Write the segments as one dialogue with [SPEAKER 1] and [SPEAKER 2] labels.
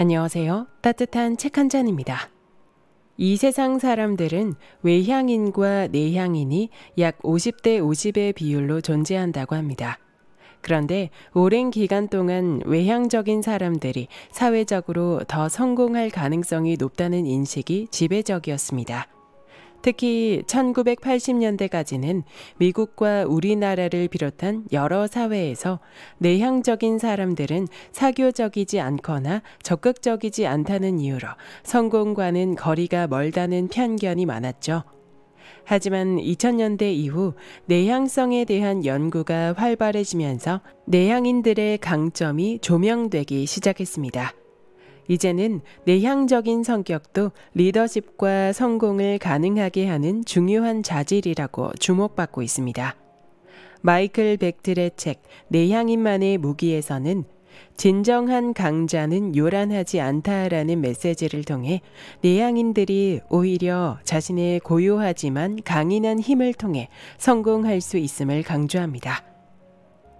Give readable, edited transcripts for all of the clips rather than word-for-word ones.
[SPEAKER 1] 안녕하세요. 따뜻한 책 한 잔입니다. 이 세상 사람들은 외향인과 내향인이 약 50대 50의 비율로 존재한다고 합니다. 그런데 오랜 기간 동안 외향적인 사람들이 사회적으로 더 성공할 가능성이 높다는 인식이 지배적이었습니다. 특히 1980년대까지는 미국과 우리나라를 비롯한 여러 사회에서 내향적인 사람들은 사교적이지 않거나 적극적이지 않다는 이유로 성공과는 거리가 멀다는 편견이 많았죠. 하지만 2000년대 이후 내향성에 대한 연구가 활발해지면서 내향인들의 강점이 조명되기 시작했습니다. 이제는 내향적인 성격도 리더십과 성공을 가능하게 하는 중요한 자질이라고 주목받고 있습니다. 마이클 벡틀의 책 내향인만의 무기에서는 진정한 강자는 요란하지 않다라는 메시지를 통해 내향인들이 오히려 자신의 고요하지만 강인한 힘을 통해 성공할 수 있음을 강조합니다.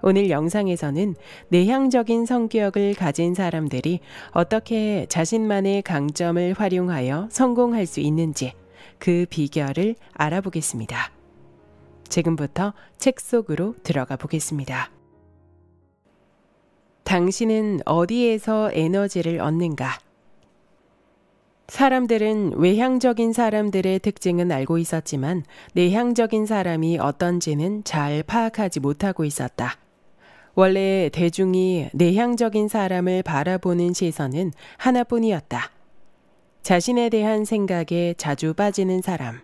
[SPEAKER 1] 오늘 영상에서는 내향적인 성격을 가진 사람들이 어떻게 자신만의 강점을 활용하여 성공할 수 있는지 그 비결을 알아보겠습니다. 지금부터 책 속으로 들어가 보겠습니다. 당신은 어디에서 에너지를 얻는가? 사람들은 외향적인 사람들의 특징은 알고 있었지만 내향적인 사람이 어떤지는 잘 파악하지 못하고 있었다. 원래 대중이 내향적인 사람을 바라보는 시선은 하나뿐이었다. 자신에 대한 생각에 자주 빠지는 사람.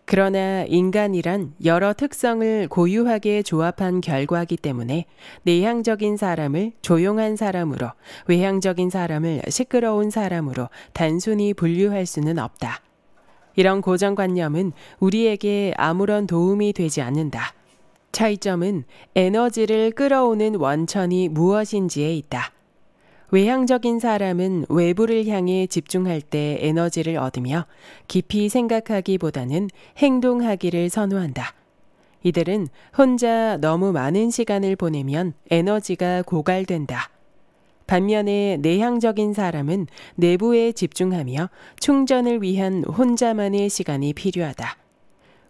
[SPEAKER 1] 그러나 인간이란 여러 특성을 고유하게 조합한 결과이기 때문에 내향적인 사람을 조용한 사람으로, 외향적인 사람을 시끄러운 사람으로 단순히 분류할 수는 없다. 이런 고정관념은 우리에게 아무런 도움이 되지 않는다. 차이점은 에너지를 끌어오는 원천이 무엇인지에 있다. 외향적인 사람은 외부를 향해 집중할 때 에너지를 얻으며 깊이 생각하기보다는 행동하기를 선호한다. 이들은 혼자 너무 많은 시간을 보내면 에너지가 고갈된다. 반면에 내향적인 사람은 내부에 집중하며 충전을 위한 혼자만의 시간이 필요하다.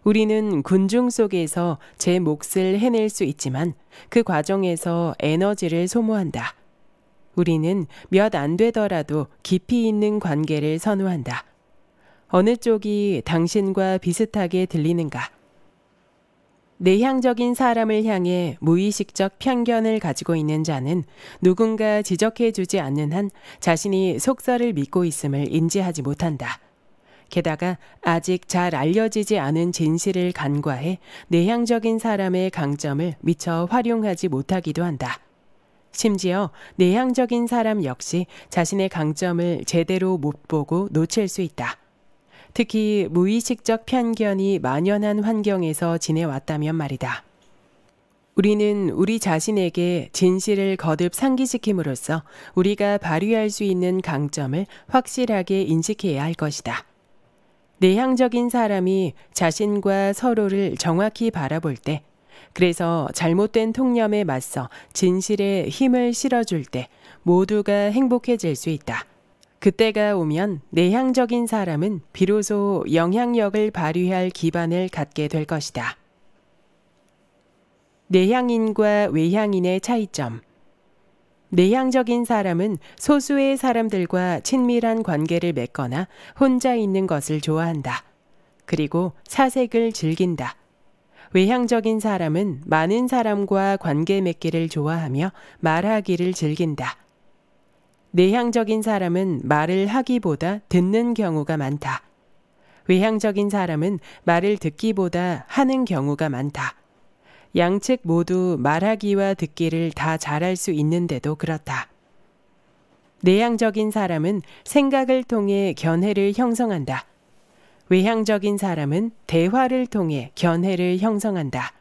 [SPEAKER 1] 우리는 군중 속에서 제 몫을 해낼 수 있지만 그 과정에서 에너지를 소모한다. 우리는 몇 안 되더라도 깊이 있는 관계를 선호한다. 어느 쪽이 당신과 비슷하게 들리는가? 내향적인 사람을 향해 무의식적 편견을 가지고 있는 자는 누군가 지적해주지 않는 한 자신이 속설을 믿고 있음을 인지하지 못한다. 게다가 아직 잘 알려지지 않은 진실을 간과해 내향적인 사람의 강점을 미처 활용하지 못하기도 한다. 심지어 내향적인 사람 역시 자신의 강점을 제대로 못 보고 놓칠 수 있다. 특히 무의식적 편견이 만연한 환경에서 지내왔다면 말이다. 우리는 우리 자신에게 진실을 거듭 상기시킴으로써 우리가 발휘할 수 있는 강점을 확실하게 인식해야 할 것이다. 내향적인 사람이 자신과 서로를 정확히 바라볼 때, 그래서 잘못된 통념에 맞서 진실에 힘을 실어줄 때 모두가 행복해질 수 있다. 그때가 오면 내향적인 사람은 비로소 영향력을 발휘할 기반을 갖게 될 것이다. 내향인과 외향인의 차이점. 내향적인 사람은 소수의 사람들과 친밀한 관계를 맺거나 혼자 있는 것을 좋아한다. 그리고 사색을 즐긴다. 외향적인 사람은 많은 사람과 관계 맺기를 좋아하며 말하기를 즐긴다. 내향적인 사람은 말을 하기보다 듣는 경우가 많다. 외향적인 사람은 말을 듣기보다 하는 경우가 많다. 양측 모두 말하기와 듣기를 다 잘할 수 있는데도 그렇다. 내향적인 사람은 생각을 통해 견해를 형성한다. 외향적인 사람은 대화를 통해 견해를 형성한다.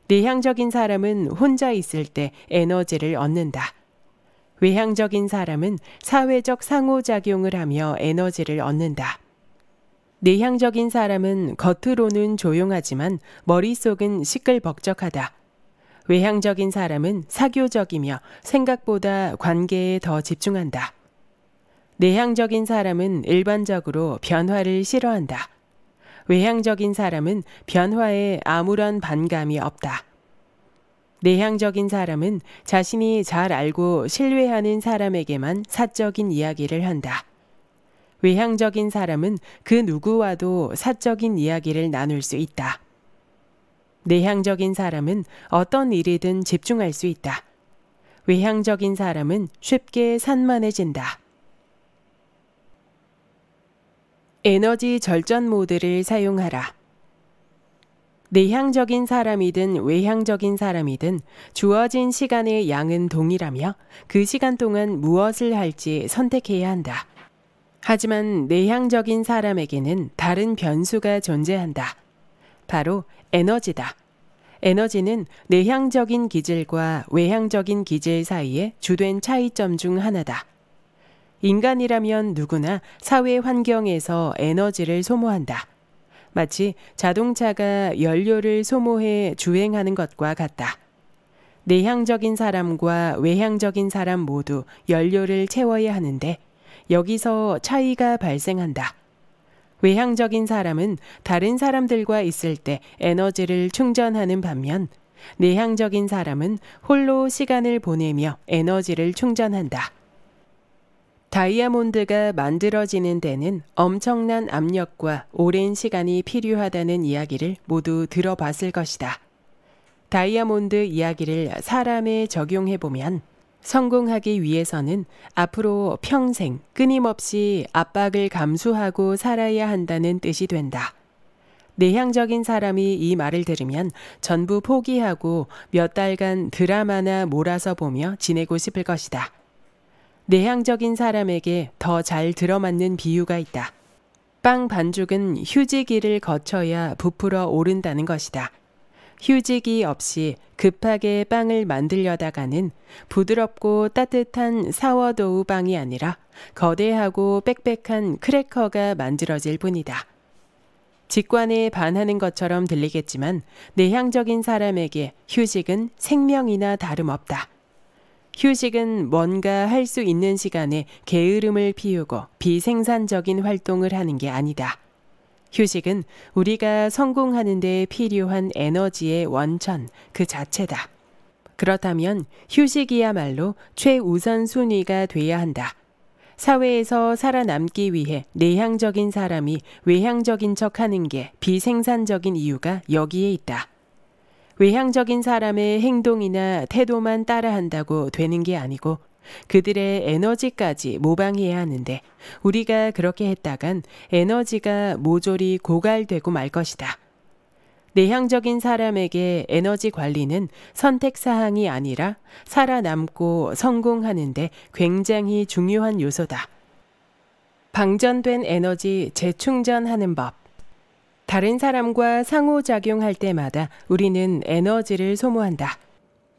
[SPEAKER 1] 내향적인 사람은 혼자 있을 때 에너지를 얻는다. 외향적인 사람은 사회적 상호작용을 하며 에너지를 얻는다. 내향적인 사람은 겉으로는 조용하지만 머릿속은 시끌벅적하다. 외향적인 사람은 사교적이며 생각보다 관계에 더 집중한다. 내향적인 사람은 일반적으로 변화를 싫어한다. 외향적인 사람은 변화에 아무런 반감이 없다. 내향적인 사람은 자신이 잘 알고 신뢰하는 사람에게만 사적인 이야기를 한다. 외향적인 사람은 그 누구와도 사적인 이야기를 나눌 수 있다. 내향적인 사람은 어떤 일이든 집중할 수 있다. 외향적인 사람은 쉽게 산만해진다. 에너지 절전 모드를 사용하라. 내향적인 사람이든 외향적인 사람이든 주어진 시간의 양은 동일하며 그 시간 동안 무엇을 할지 선택해야 한다. 하지만 내향적인 사람에게는 다른 변수가 존재한다. 바로 에너지다. 에너지는 내향적인 기질과 외향적인 기질 사이의 주된 차이점 중 하나다. 인간이라면 누구나 사회 환경에서 에너지를 소모한다. 마치 자동차가 연료를 소모해 주행하는 것과 같다. 내향적인 사람과 외향적인 사람 모두 연료를 채워야 하는데 여기서 차이가 발생한다. 외향적인 사람은 다른 사람들과 있을 때 에너지를 충전하는 반면 내향적인 사람은 홀로 시간을 보내며 에너지를 충전한다. 다이아몬드가 만들어지는 데는 엄청난 압력과 오랜 시간이 필요하다는 이야기를 모두 들어봤을 것이다. 다이아몬드 이야기를 사람에 적용해보면 성공하기 위해서는 앞으로 평생 끊임없이 압박을 감수하고 살아야 한다는 뜻이 된다. 내향적인 사람이 이 말을 들으면 전부 포기하고 몇 달간 드라마나 몰아서 보며 지내고 싶을 것이다. 내향적인 사람에게 더 잘 들어맞는 비유가 있다. 빵 반죽은 휴지기를 거쳐야 부풀어 오른다는 것이다. 휴지기 없이 급하게 빵을 만들려다가는 부드럽고 따뜻한 사워도우 빵이 아니라 거대하고 빽빽한 크래커가 만들어질 뿐이다. 직관에 반하는 것처럼 들리겠지만 내향적인 사람에게 휴식은 생명이나 다름없다. 휴식은 뭔가 할 수 있는 시간에 게으름을 피우고 비생산적인 활동을 하는 게 아니다. 휴식은 우리가 성공하는 데 필요한 에너지의 원천 그 자체다. 그렇다면 휴식이야말로 최우선 순위가 돼야 한다. 사회에서 살아남기 위해 내향적인 사람이 외향적인 척하는 게 비생산적인 이유가 여기에 있다. 외향적인 사람의 행동이나 태도만 따라한다고 되는 게 아니고 그들의 에너지까지 모방해야 하는데 우리가 그렇게 했다간 에너지가 모조리 고갈되고 말 것이다. 내향적인 사람에게 에너지 관리는 선택사항이 아니라 살아남고 성공하는데 굉장히 중요한 요소다. 방전된 에너지 재충전하는 법. 다른 사람과 상호작용할 때마다 우리는 에너지를 소모한다.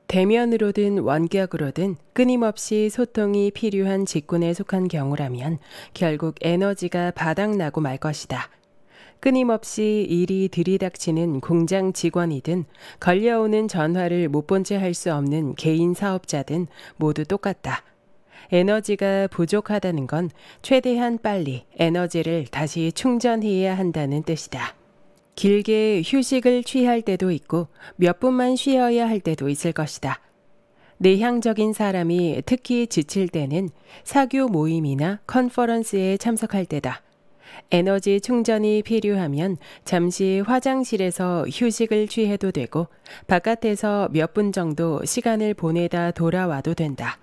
[SPEAKER 1] 대면으로든 원격으로든 끊임없이 소통이 필요한 직군에 속한 경우라면 결국 에너지가 바닥나고 말 것이다. 끊임없이 일이 들이닥치는 공장 직원이든 걸려오는 전화를 못 본 채 할 수 없는 개인 사업자든 모두 똑같다. 에너지가 부족하다는 건 최대한 빨리 에너지를 다시 충전해야 한다는 뜻이다. 길게 휴식을 취할 때도 있고 몇 분만 쉬어야 할 때도 있을 것이다. 내향적인 사람이 특히 지칠 때는 사교 모임이나 컨퍼런스에 참석할 때다. 에너지 충전이 필요하면 잠시 화장실에서 휴식을 취해도 되고 바깥에서 몇 분 정도 시간을 보내다 돌아와도 된다.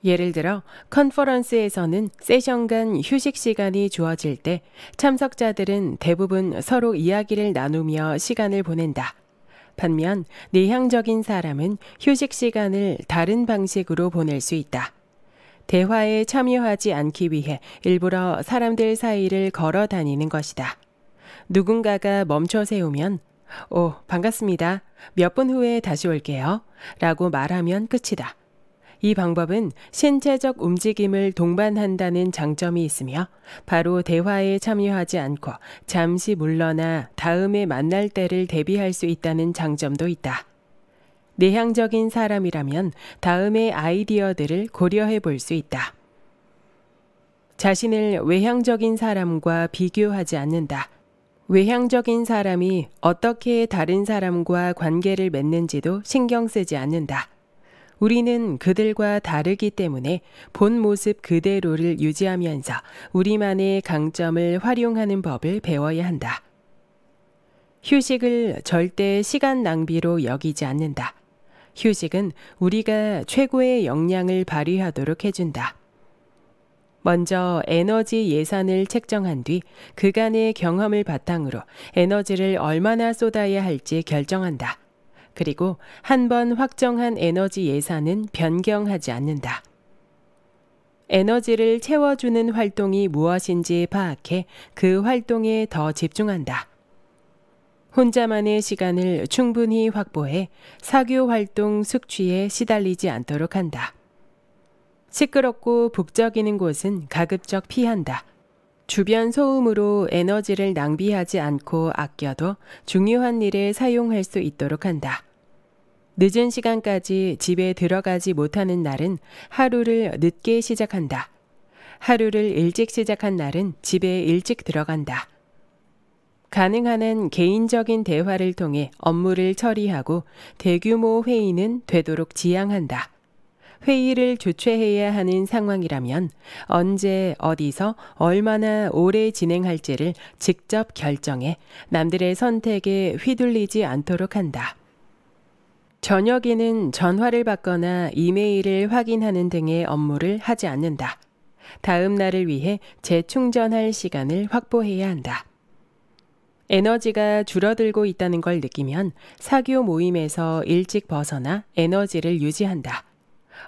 [SPEAKER 1] 예를 들어 컨퍼런스에서는 세션 간 휴식 시간이 주어질 때 참석자들은 대부분 서로 이야기를 나누며 시간을 보낸다. 반면 내향적인 사람은 휴식 시간을 다른 방식으로 보낼 수 있다. 대화에 참여하지 않기 위해 일부러 사람들 사이를 걸어 다니는 것이다. 누군가가 멈춰 세우면 "오, 반갑습니다. 몇 분 후에 다시 올게요." 라고 말하면 끝이다. 이 방법은 신체적 움직임을 동반한다는 장점이 있으며 바로 대화에 참여하지 않고 잠시 물러나 다음에 만날 때를 대비할 수 있다는 장점도 있다. 내향적인 사람이라면 다음의 아이디어들을 고려해 볼 수 있다. 자신을 외향적인 사람과 비교하지 않는다. 외향적인 사람이 어떻게 다른 사람과 관계를 맺는지도 신경 쓰지 않는다. 우리는 그들과 다르기 때문에 본 모습 그대로를 유지하면서 우리만의 강점을 활용하는 법을 배워야 한다. 휴식을 절대 시간 낭비로 여기지 않는다. 휴식은 우리가 최고의 역량을 발휘하도록 해준다. 먼저 에너지 예산을 책정한 뒤 그간의 경험을 바탕으로 에너지를 얼마나 쏟아야 할지 결정한다. 그리고 한 번 확정한 에너지 예산은 변경하지 않는다. 에너지를 채워주는 활동이 무엇인지 파악해 그 활동에 더 집중한다. 혼자만의 시간을 충분히 확보해 사교 활동 숙취에 시달리지 않도록 한다. 시끄럽고 북적이는 곳은 가급적 피한다. 주변 소음으로 에너지를 낭비하지 않고 아껴도 중요한 일에 사용할 수 있도록 한다. 늦은 시간까지 집에 들어가지 못하는 날은 하루를 늦게 시작한다. 하루를 일찍 시작한 날은 집에 일찍 들어간다. 가능한 한 개인적인 대화를 통해 업무를 처리하고 대규모 회의는 되도록 지양한다. 회의를 주최해야 하는 상황이라면 언제 어디서 얼마나 오래 진행할지를 직접 결정해 남들의 선택에 휘둘리지 않도록 한다. 저녁에는 전화를 받거나 이메일을 확인하는 등의 업무를 하지 않는다. 다음 날을 위해 재충전할 시간을 확보해야 한다. 에너지가 줄어들고 있다는 걸 느끼면 사교 모임에서 일찍 벗어나 에너지를 유지한다.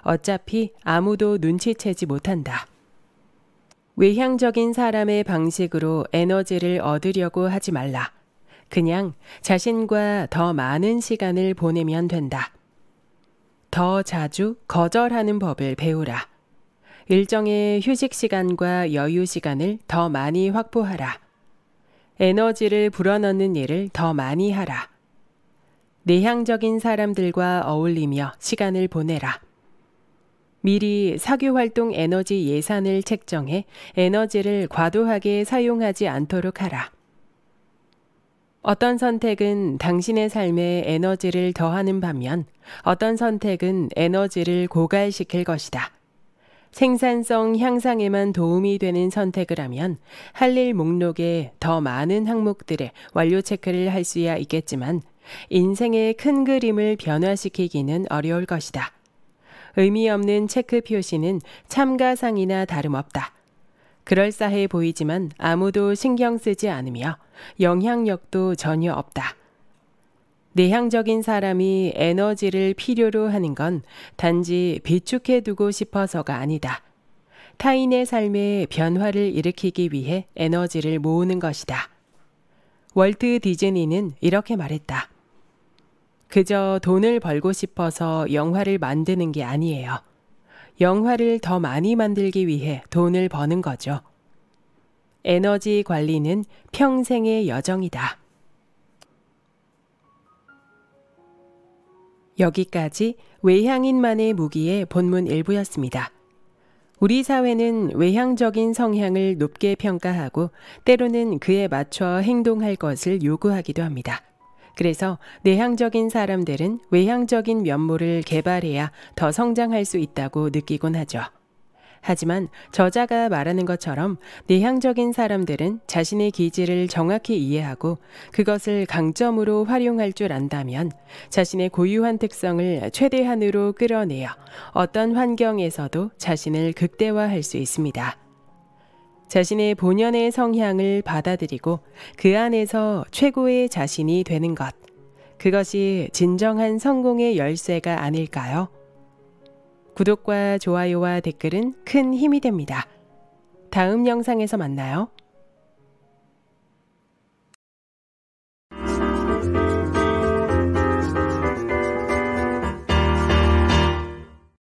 [SPEAKER 1] 어차피 아무도 눈치채지 못한다. 외향적인 사람의 방식으로 에너지를 얻으려고 하지 말라. 그냥 자신과 더 많은 시간을 보내면 된다. 더 자주 거절하는 법을 배우라. 일정의 휴식 시간과 여유 시간을 더 많이 확보하라. 에너지를 불어넣는 일을 더 많이 하라. 내향적인 사람들과 어울리며 시간을 보내라. 미리 사교활동 에너지 예산을 책정해 에너지를 과도하게 사용하지 않도록 하라. 어떤 선택은 당신의 삶에 에너지를 더하는 반면 어떤 선택은 에너지를 고갈시킬 것이다. 생산성 향상에만 도움이 되는 선택을 하면 할 일 목록에 더 많은 항목들의 완료 체크를 할 수야 있겠지만 인생의 큰 그림을 변화시키기는 어려울 것이다. 의미 없는 체크 표시는 참가상이나 다름없다. 그럴싸해 보이지만 아무도 신경 쓰지 않으며 영향력도 전혀 없다. 내향적인 사람이 에너지를 필요로 하는 건 단지 비축해두고 싶어서가 아니다. 타인의 삶에 변화를 일으키기 위해 에너지를 모으는 것이다. 월트 디즈니는 이렇게 말했다. 그저 돈을 벌고 싶어서 영화를 만드는 게 아니에요. 영화를 더 많이 만들기 위해 돈을 버는 거죠. 에너지 관리는 평생의 여정이다. 여기까지 외향인만의 무기의 본문 일부였습니다. 우리 사회는 외향적인 성향을 높게 평가하고 때로는 그에 맞춰 행동할 것을 요구하기도 합니다. 그래서 내향적인 사람들은 외향적인 면모를 개발해야 더 성장할 수 있다고 느끼곤 하죠. 하지만 저자가 말하는 것처럼 내향적인 사람들은 자신의 기질을 정확히 이해하고 그것을 강점으로 활용할 줄 안다면 자신의 고유한 특성을 최대한으로 끌어내어 어떤 환경에서도 자신을 극대화할 수 있습니다. 자신의 본연의 성향을 받아들이고 그 안에서 최고의 자신이 되는 것, 그것이 진정한 성공의 열쇠가 아닐까요? 구독과 좋아요와 댓글은 큰 힘이 됩니다. 다음 영상에서 만나요.